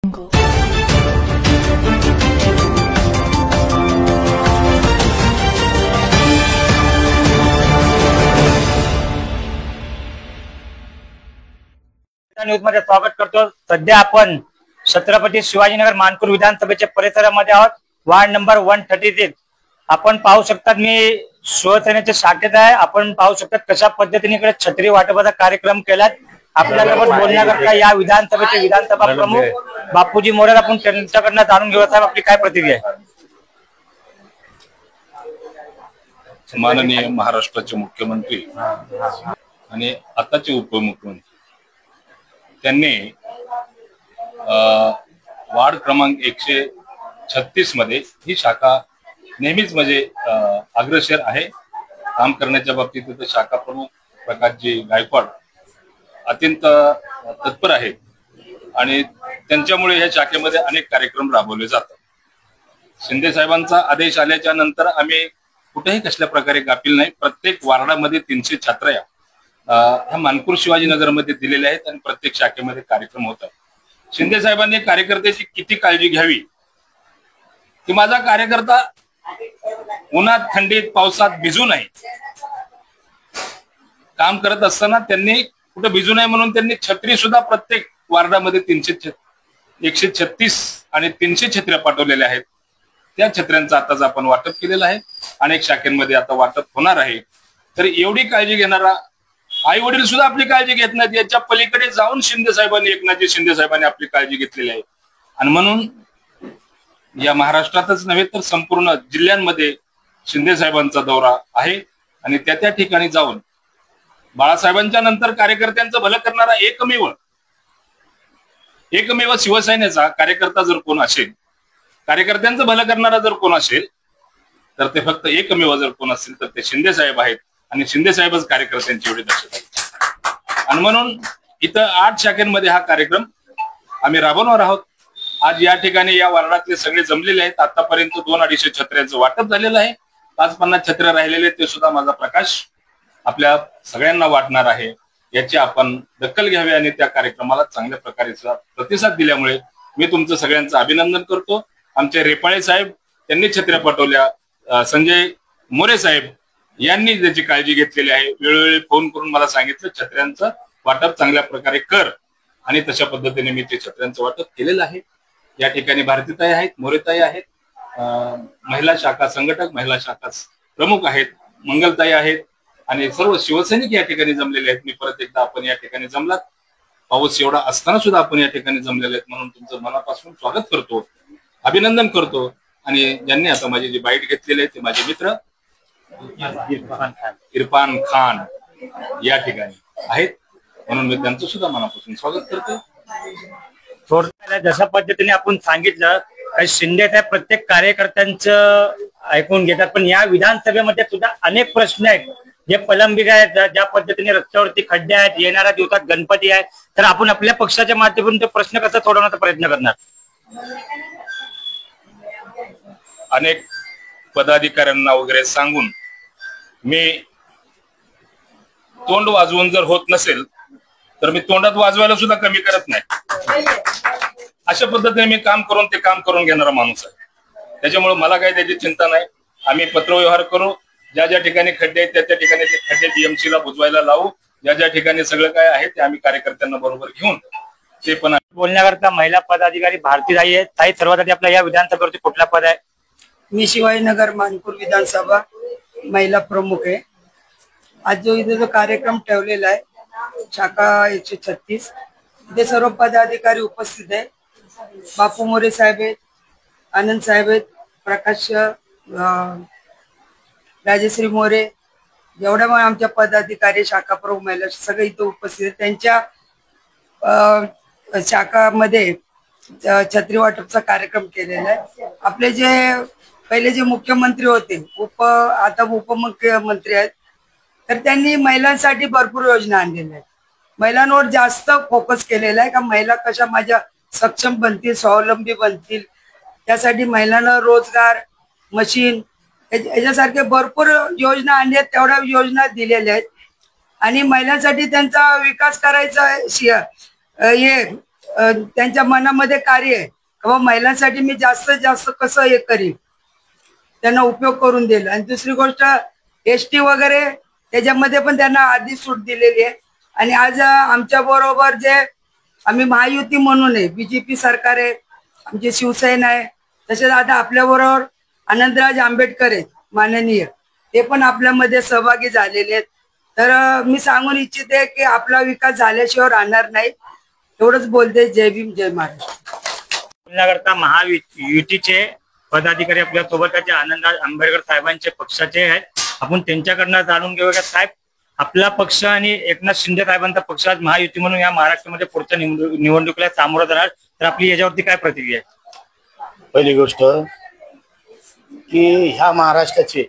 News मध्ये स्वागत करतो। सध्या आपण छत्रपती शिवाजीनगर मानपूर विधानसभेच्या परिसरामध्ये आहोत। वार्ड नंबर 136 आपण पाहू शकतात। मी शिवसेनेच्या शाखेत आहे। आपण पाहू शकतात कशा पद्धतीने इकडे छत्री वाटपाचा कार्यक्रम केला। आपल्यासोबत बोलण्याकरता या विधानसभेचे विधानसभा प्रमुख बापूजी मोरे आपण त्यांच्याकडनं जाणून घेऊ। साहेब आपली काय प्रतिक्रिया आहे? माननीय महाराष्ट्राचे मुख्यमंत्री आणि आताचे उपमुख्यमंत्री त्यांनी वार्ड क्रमांक 136 मध्ये ही शाखा नेहमीच म्हणजे अग्रेसर आहे काम करण्याच्या बाबतीत। तिथे शाखा प्रमुख प्रकाशजी गायकवाड अत्यंत तत्पर आहेत आणि त्यांच्यामुळे या शाखेमध्ये अनेक कार्यक्रम राबवले जातात। शिंदे साहेबांचा आदेश आल्याच्या नंतर आम्ही कुठेही कसल्या प्रकारे गाफील नाही। प्रत्येक वार्डामध्ये 300 छात्र्या ह्या मानपूर शिवाजीनगर मध्ये दिलेल्या आहेत आणि प्रत्येक शाखेमध्ये कार्यक्रम होतात। शिंदे साहेबांनी कार्यकर्त्याची किती काळजी घ्यावी की माझा कार्यकर्ता उन्हात थंडीत पावसात भिजू नये। काम करत असताना त्यांनी कुठे भिजू नये म्हणून त्यांनी छत्री सुद्धा प्रत्येक वार्डामध्ये 136 आणि 300 छत्र्या पाठवलेल्या आहेत। त्या छत्र्यांचं आताच आपण वाटप केलेलं आहे। अनेक शाखेमध्ये आता वाटप होणार आहे। तर एवढी काळजी घेणारा आई वडील सुद्धा आपली काळजी घेत नाहीत। याच्या पलीकडे जाऊन शिंदे साहेबांनी एकनाथजी शिंदे साहेबांनी आपली काळजी घेतलेली आहे आणि म्हणून या महाराष्ट्रातच नव्हे तर संपूर्ण जिल्ह्यांमध्ये शिंदे साहेबांचा दौरा आहे आणि त्या ठिकाणी जाऊन बाळासाहेबांच्या नंतर कार्यकर्त्यांचं भलं करणारा एकमेव शिवसेनेचा कार्यकर्ता जर कोण असेल, कार्यकर्त्यांचं भलं करणारा जर कोण असेल तर ते फक्त एकमेव जर कोण असेल तर ते शिंदे साहेब आहेत आणि शिंदे साहेबच कार्यकर्त्यांची एवढी दक्षता आहे। आणि म्हणून इथं 8 शाखेमध्ये हा कार्यक्रम आम्ही राबवणार आहोत। आज या ठिकाणी या वार्डातले सगळे जमलेले आहेत। आतापर्यंत 200-250 छत्र्यांचं वाटप झालेलं आहे। 50-50 छत्र्या राहिलेले ते सुद्धा माझा प्रकाश आपल्या सगळ्यांना वाटणार आहे। याची आपण दखल घ्यावी आणि त्या कार्यक्रमाला चांगल्या प्रकारचा प्रतिसाद दिल्यामुळे मी तुमचं सगळ्यांचं अभिनंदन करतो। आमचे रेपाळे साहेब त्यांनी छत्र्या पाठवल्या, संजय मोरे साहेब यांनी त्याची काळजी घेतलेली आहे। वेळोवेळी फोन करून मला सांगितलं छत्र्यांचं वाटप चांगल्या प्रकारे कर आणि तशा पद्धतीने मी ते छत्र्यांचं वाटप केलेलं आहे। या ठिकाणी भारतीताई आहेत, मोरेताई आहेत, महिला शाखा संघटक महिला शाखा प्रमुख आहेत, मंगलताई आहेत आणि सर्व शिवसैनिक या ठिकाणी जमलेले आहेत। मी परत एकदा आपण या ठिकाणी जमलात, पाऊस एवढा असताना सुद्धा आपण या ठिकाणी जमलेले आहेत म्हणून तुमचं मनापासून स्वागत करतो, अभिनंदन करतो। आणि ज्यांनी आता माझी जी बाईट घेतलेली आहे ते माझे मित्र इरफान खान या ठिकाणी आहेत म्हणून मी त्यांचं सुद्धा मनापासून स्वागत करतो। थोडक्यात जशा पद्धतीने आपण सांगितलं काही शिंदे साहेब प्रत्येक कार्यकर्त्यांचं ऐकून घेतात, पण या विधानसभेमध्ये सुद्धा अनेक प्रश्न आहेत जे प्रलंबित आहेत। ज्या पद्धतीने रस्त्यावरती खड्डे आहेत, येणाऱ्या दिवसात गणपती आहे, तर आपण आपल्या पक्षाच्या माध्यमातून तो प्रश्न कसा सोडवण्याचा प्रयत्न करणार? अनेक पदाधिकाऱ्यांना वगैरे सांगून मी तोंड वाजवून जर होत नसेल तर मी तोंडात वाजवायला सुद्धा कमी करत नाही। अशा पद्धतीने मी काम करून घेणारा माणूस आहे। त्याच्यामुळे मला काही त्याची चिंता नाही। आम्ही पत्रव्यवहार करू, ज्या ठिकाणी खड्डे आहेत त्या ठिकाणी ते खड्डे BMC ला बुजवायला लावू। ज्या ठिकाणी सगळं काय आहे ते आम्ही कार्यकर्त्यांना बरोबर घेऊन ते पण बोलण्याकरता महिला पदाधिकारी भारतीताई आहेत। ताई, सर्वात आधी आपल्या या विधानसभेवरती कुठला पद आहे? मी शिवाजीनगर मानपूर विधानसभा महिला प्रमुख आहे। आज जो इथे जो कार्यक्रम ठेवलेला आहे शाखा 136 इथे सर्व पदाधिकारी उपस्थित आहे। बापू मोरे साहेब आहेत, आनंद साहेब आहेत, प्रकाश राजश्री मोरे, जेवढ्या पण आमच्या पदाधिकारी शाखा प्रमुख महिला सगळे इथे उपस्थित आहेत। त्यांच्या शाखामध्ये छत्री वाटपचा कार्यक्रम केलेला आहे। आपले जे पहिले जे मुख्यमंत्री होते, आता उपमुख्यमंत्री आहेत, तर त्यांनी महिलांसाठी भरपूर योजना आणलेल्या आहेत। महिलांवर जास्त फोकस केलेला आहे का महिला कशा माझ्या सक्षम बनतील, स्वावलंबी बनतील, त्यासाठी महिलांना रोजगार, मशीन याच्यासारखे भरपूर योजना आणल्या आहेत। तेवढ्या योजना दिलेल्या आहेत आणि महिलांसाठी त्यांचा विकास करायचा हे त्यांच्या मनामध्ये कार्य आहे किंवा महिलांसाठी मी जास्तीत जास्त कसं हे करीन, त्यांना उपयोग करून देईल. आणि दुसरी गोष्ट एसटी वगैरे त्याच्यामध्ये पण त्यांना आधी सूट दिलेली आहे. आणि आज आमच्या बरोबर जे आम्ही महायुती म्हणून आहे, बीजेपी सरकार आहे, आमची शिवसेना आहे, तसेच आता आपल्या बरोबर आनंदराज आंबेडकर आहेत माननीय, ते पण आपल्यामध्ये सहभागी झालेले आहेत. तर मी सांगून इच्छिते की आपला विकास झाल्याशिवाय राहणार नाही. एवढंच बोलते. जय भीम, जय महाराष्ट्र. महायुतीचे पदाधिकारी आपल्या सोबत आहेत, आनंदराज आंबेडकर साहेबांचे पक्षाचे आहेत. आपण त्यांच्याकडनं जाणून घेऊया. साहेब, आपला पक्ष आणि एकनाथ शिंदे साहेबांचा पक्ष आज महायुती म्हणून या महाराष्ट्रामध्ये पुढच्या निवडणुकीला सामोरं जाणार, तर आपली याच्यावरती काय प्रतिक्रिया आहे? पहिली गोष्ट की ह्या महाराष्ट्राचे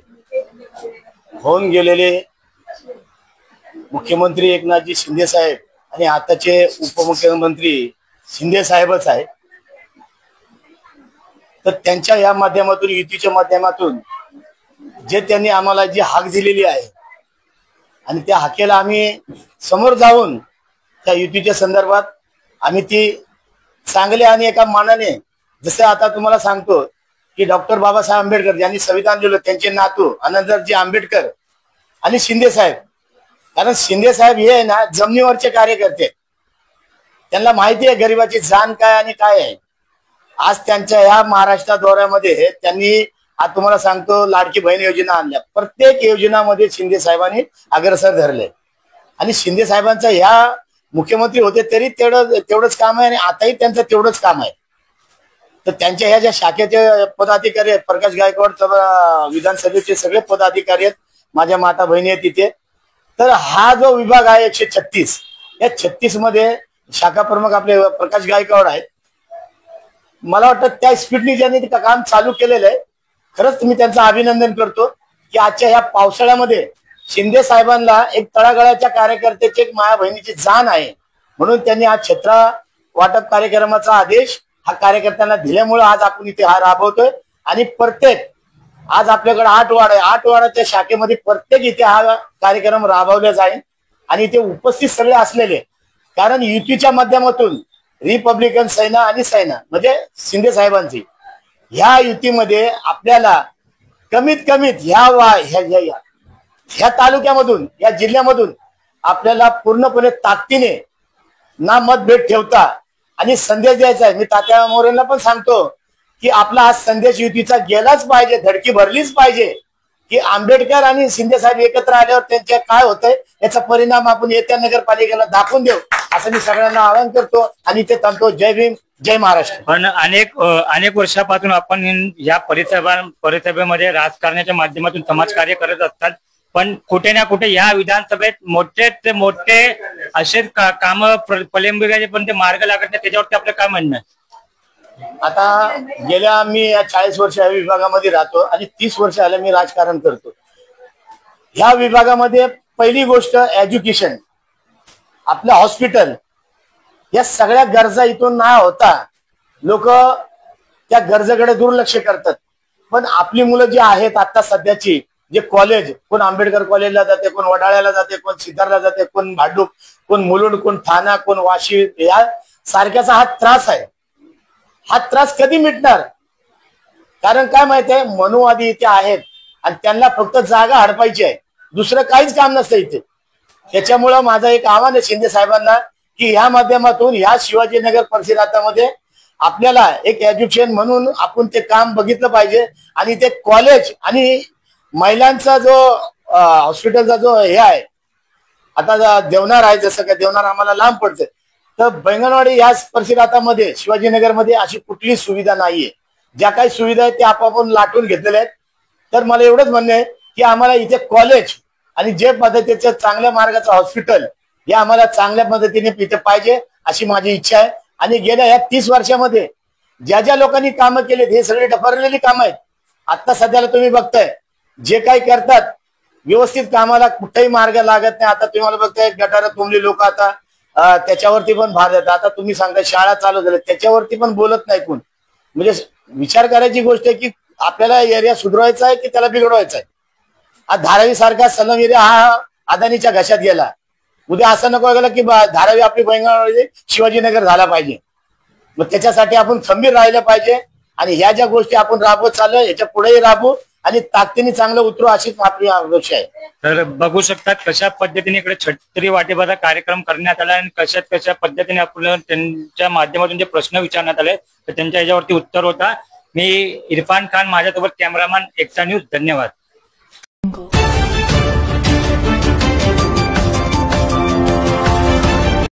होऊन गेलेले मुख्यमंत्री एकनाथजी शिंदे साहेब आणि आताचे उपमुख्यमंत्री शिंदे साहेबच आहे. तर त्यांच्या या माध्यमातून, युतीच्या माध्यमातून जे त्यांनी आम्हाला जी हाक दिलेली आहे आणि त्या हाकेला आम्ही समोर जाऊन त्या युतीच्या संदर्भात आम्ही ती चांगल्या आणि एका मानाने, जसं आता तुम्हाला सांगतो की डॉक्टर बाबासाहेब आंबेडकर ज्यांनी संविधान लिहिलं, त्यांचे नातू आनंदरावजी आंबेडकर आणि शिंदे साहेब, कारण शिंदे साहेब हे ना जमिनीवरचे कार्यकर्ते, त्यांना माहिती आहे गरिबाची जाण काय आणि काय आहे. आज त्यांच्या ह्या महाराष्ट्र दौऱ्यामध्ये त्यांनी, आज तुम्हाला सांगतो, लाडकी बहीण योजना आणल्या. प्रत्येक योजनामध्ये शिंदे साहेबांनी अग्रसर धरले आणि शिंदे साहेबांचा ह्या मुख्यमंत्री होते तरी तेवढंच काम आहे आणि आताही त्यांचं तेवढंच काम आहे. तर त्यांच्या ह्या ज्या शाखेचे पदाधिकारी आहेत, प्रकाश गायकवाड विधानसभेचे सगळे पदाधिकारी आहेत, माझ्या माता बहिणी आहेत तिथे. तर हा जो विभाग आहे 136, या 36 मध्ये शाखा प्रमुख आपले प्रकाश गायकवाड आहेत. मला वाटतं त्या स्पीडने ज्यांनी काम चालू केलेलं आहे, खरंच मी त्यांचं अभिनंदन करतो की आजच्या ह्या पावसाळ्यामध्ये शिंदे साहेबांना एक तळागाळाच्या कार्यकर्त्याची एक माया बहिणीची जाण आहे, म्हणून त्यांनी आज छत्रा वाटप कार्यक्रमाचा आदेश हा कार्यकर्त्यांना दिल्यामुळे आज आपण इथे हा राबवतोय. आणि प्रत्येक, आज आपल्याकडे 8 वार्ड आहे, 8 वार्डाच्या शाखेमध्ये प्रत्येक इथे हा कार्यक्रम राबवला जाईल. आणि इथे उपस्थित सगळे असलेले, कारण युतीच्या माध्यमातून रिपब्लिकन सेना आणि सेना म्हणजे शिंदे साहेबांची, ह्या युतीमध्ये आपल्याला कमीत कमीत ह्या तालुक्यामधून, या जिल्ह्यामधून आपल्याला पूर्णपणे ताकदीने ना मतभेद ठेवता आणि संदेश द्यायचा आहे. मी तात्या मोरेंना पण सांगतो की आपला हा संदेश युतीचा गेलाच पाहिजे, धडकी भरलीच पाहिजे की आंबेडकर आणि शिंदे साहेब एकत्र आल्यावर त्यांच्या काय होतंय याचा परिणाम आपण येत्या नगरपालिकेला दाखवून देऊ, असं मी सगळ्यांना आवाहन करतो आणि ते थांबतो. जय भीम, जय महाराष्ट्र. पण अनेक वर्षापासून आपण या परिसभेमध्ये राजकारणाच्या माध्यमातून समाजकार्य करत असतात, पण कुठे ना कुठे या विधानसभेत मोठे ते मोठे असेच काम प्रलंबित पण ते मार्ग लागत नाही, त्याच्यावरती आपलं काय म्हणणं आहे? आता गेल्या मी 40 वर्ष या विभागामध्ये राहतो आणि 30 वर्ष आल्या मी राजकारण करतो. ह्या विभागामध्ये पहिली गोष्ट एज्युकेशन, आपलं हॉस्पिटल, या सगळ्या गरजा इथून नाही होता. लोक त्या गरजेकडे दुर्लक्ष करतात. पण आपली मुलं जी आहेत आता सध्याची, जे कॉलेज, कोण आंबेडकर कॉलेजला जाते, कोण वडाळ्याला जाते, कोण सिद्धार्थला जाते, कोण भांडूप, कोण मुलुंड, कोण ठाणा, कोण वाशी, या सारख्याचा हा त्रास आहे. हा त्रास कधी मिटणार? कारण काय माहिती आहे, मनुवादी इथे आहेत आणि त्यांना फक्त जागा हडपायची आहे, दुसरं काहीच काम नसतं इथे. त्याच्यामुळं माझं एक आव्हान आहे शिंदे साहेबांना की ह्या माध्यमातून ह्या शिवाजीनगर परिसरामध्ये आपल्याला एक एज्युकेशन म्हणून आपण ते काम बघितलं पाहिजे. आणि ते कॉलेज आणि महिलांचा जो हॉस्पिटलचा जो हे आहे, आता देवनार आहे, जसं काय देवनार आम्हाला लांब पडते, तर बैंगनवाडी या परिसरामध्ये शिवाजीनगरमध्ये अशी कुठलीच सुविधा नाहीये. ज्या काही सुविधा आहेत त्या आपापून लाटून घेतलेल्या आहेत. तर मला एवढंच म्हणणं आहे की आम्हाला इथे कॉलेज आणि जे पद्धतीचं चांगल्या मार्गाचं हॉस्पिटल हे आम्हाला चांगल्या पद्धतीने इथे पाहिजे, अशी माझी इच्छा आहे. आणि गेल्या या 30 वर्षामध्ये ज्या ज्या लोकांनी कामं केलीत हे सगळे डफरलेली कामं आहेत. आता सध्याला तुम्ही बघताय जे काही करतात व्यवस्थित कामाला कुठेही मार्ग लागत नाही. आता तुम्हाला बघताय गटारात तुमली लोक आता त्याच्यावरती पण भार देतात. आता तुम्ही सांगता शाळा चालू झाल्या त्याच्यावरती पण बोलत नाही कोण. म्हणजे विचार करायची गोष्ट आहे की आपल्याला एरिया सुधारायचा आहे की त्याला बिघडवायचा आहे. आज धारावी सारखा सलम एरिया हा अदानीच्या घशात गेला. उद्या असं नको गेलं की धारावी आपली बैंगनवाडी शिवाजीनगर झाला पाहिजे. मग त्याच्यासाठी आपण खंबीर राहिलं पाहिजे आणि ह्या ज्या गोष्टी आपण राबवत चाललो याच्या पुढेही राबू आणि ताकदीने चांगलं उतरू अशीच आपली अपेक्षा आहे. तर बघू शकतात कशा पद्धतीने इकडे छत्री वाटेबाचा कार्यक्रम करण्यात आला आणि कशा पद्धतीने आपण त्यांच्या माध्यमातून जे प्रश्न विचारण्यात आले तर त्यांच्या याच्यावरती उत्तर होता. मी इरफान खान, माझ्यासोबत कॅमेरामॅन एकता न्यूज. धन्यवाद.